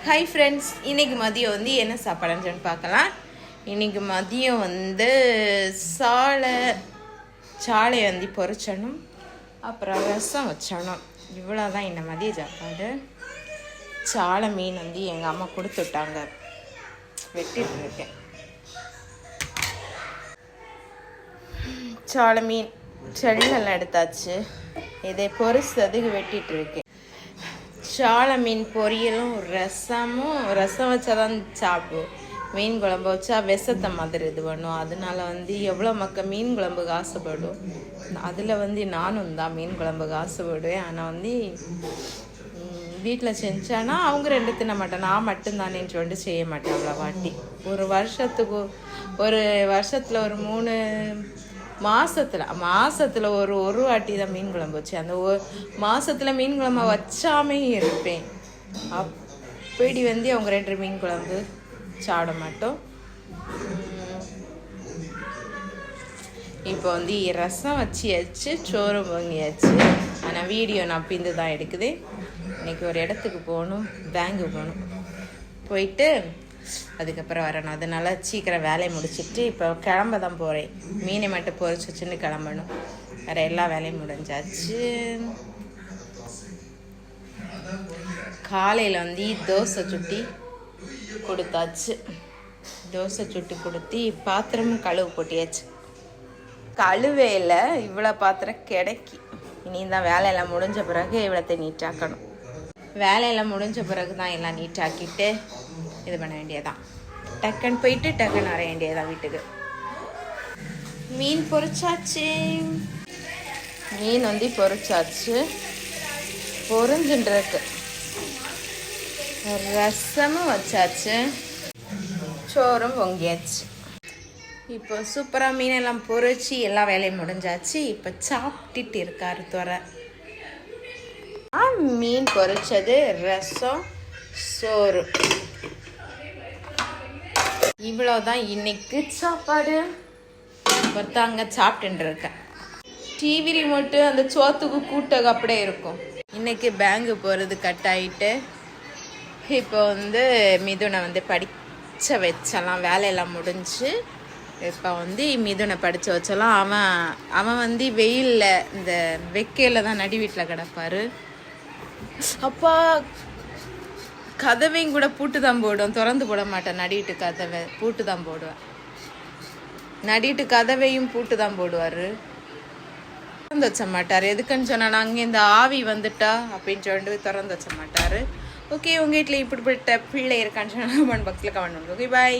Hi friends, இன்றைக்கி மதியம் வந்து என்ன சாப்பாடுன்னு பார்க்கலாம். இன்றைக்கி மதியம் வந்து சாலை வந்து பொரிச்சணும், அப்புறம் ரசம் வச்சணும். இவ்வளோ தான் இந்த மதிய சாப்பாடு. சாலை மீன் வந்து எங்கள் அம்மா கொடுத்துட்டாங்க, வெட்டிட்டு இருக்கேன். சாலை மீன் செல்லெல்லாம் எடுத்தாச்சு, இதை பொரிச்சதுக்கு வெட்டிட்டு இருக்கேன். சாலை மீன் பொரியலும் ரசம் வச்சா தான் சாப்பிடுவோம். மீன் குழம்பு வச்சா விஷத்தை மாதிரி இது பண்ணும். அதனால வந்து எவ்வளோ மக்கள் மீன் குழம்புக்கு ஆசைப்படும். அதில் வந்து நானும் தான் மீன் குழம்புக்கு ஆசைப்படுவேன். ஆனால் வந்து வீட்டில் செஞ்சானா அவங்க ரெண்டு தின்ன மாட்டேன், நான் மட்டும்தானேன்னு சொல்லிட்டு செய்ய மாட்டேன். அவ்வளோ வாட்டி ஒரு வருஷத்தில் ஒரு 3 மாசத்துல ஒரு வாட்டி தான் மீன் குழம்பு வச்சு, அந்த மாசத்துல மீன் குழம்பு வச்சாமே இருப்பேன். அப்படி வந்து அவங்க 2 மீன் குழம்பு சாப்பிட மாட்டோம். இப்போ வந்து ரசம் வச்சியாச்சு, சோறு பொங்கியாச்சு. ஆனால் வீடியோ நான் பிந்து தான் எடுக்குது. இன்னைக்கு ஒரு இடத்துக்கு போகணும், பேங்கு போகணும். போயிட்டு அதுக்கப்புறம் வரணும். அதனால சீக்கிரம் வேலையை முடிச்சுட்டு இப்போ கிளம்ப தான் போகிறேன். மீனை மட்டும் பொரிச்சு வச்சுன்னு கிளம்பணும். வேறு எல்லா வேலையும் முடிஞ்சாச்சு. காலையில் வந்து தோசை சுட்டி கொடுத்தாச்சு. தோசை சுட்டி கொடுத்து பாத்திரமும் கழுவு போட்டியாச்சு. கழுவையில் இவ்வளோ பாத்திரம் கிடைக்கி. இனி தான் வேலையெல்லாம் முடிஞ்ச பிறகு இவ்வளோத்தை நீட்டாக்கணும். வேலையெல்லாம் முடிஞ்ச பிறகு தான் எல்லாம் நீட்டாக்கிட்டு இது பண்ண வேண்டியதான். டக்குன்னு போயிட்டு டக்குன்னு வர வேண்டியதான் வீட்டுக்கு. மீன் பொரிச்சாச்சு. மீன் வந்து பொரிச்சாச்சு, பொரிஞ்சுருக்கு. ரசமும் வச்சாச்சு, சோறும் பொங்கியாச்சு. இப்போ சூப்பராக மீனெல்லாம் பொரிச்சு எல்லா வேலையும் முடிஞ்சாச்சு. இப்போ சாப்பிட்டுட்டு இருக்காரு துறை. மீன் பொரிச்சது, ரசம், சோறு, இவ்வளோதான் இன்னைக்கு சாப்பாடு. ஒருத்தாங்க சாப்பிட்டுட்டு இருக்கேன். டிவி ரிமோட்டு அந்த சோத்துக்கு கூட்டக அப்படியே இருக்கும். இன்னைக்கு பேங்கு போகிறது கட் ஆகிட்டு இப்போ வந்து மிதுனை வந்து படிச்ச வச்சலாம். வேலையெல்லாம் முடிஞ்சு இப்போ வந்து மிதுனை படிச்ச வச்சலாம். அவன் வந்து வெயிலில் இந்த வெக்கையில் தான் நடி வீட்டில் கிடப்பாரு. அப்பா கதவையும் கூட பூட்டு தான் போடுவேன், திறந்து போட மாட்டேன். நடிட்டு கதவை பூட்டு தான் போடுவேன். நடிட்டு கதவையும் பூட்டு தான் போடுவார், திறந்து வச்ச மாட்டார். எதுக்குன்னு சொன்னா அங்கே இந்த ஆவி வந்துட்டா அப்படின்னு சொல்லிட்டு திறந்து வச்ச மாட்டார். ஓகே, உங்கள் வீட்டில் இப்படிப்பட்ட பிள்ளை இருக்கான்னு சொன்னால் கமெண்ட் பாக்ஸில் கமெண்ட் பண்ணுங்க. ஓகே, பாய்.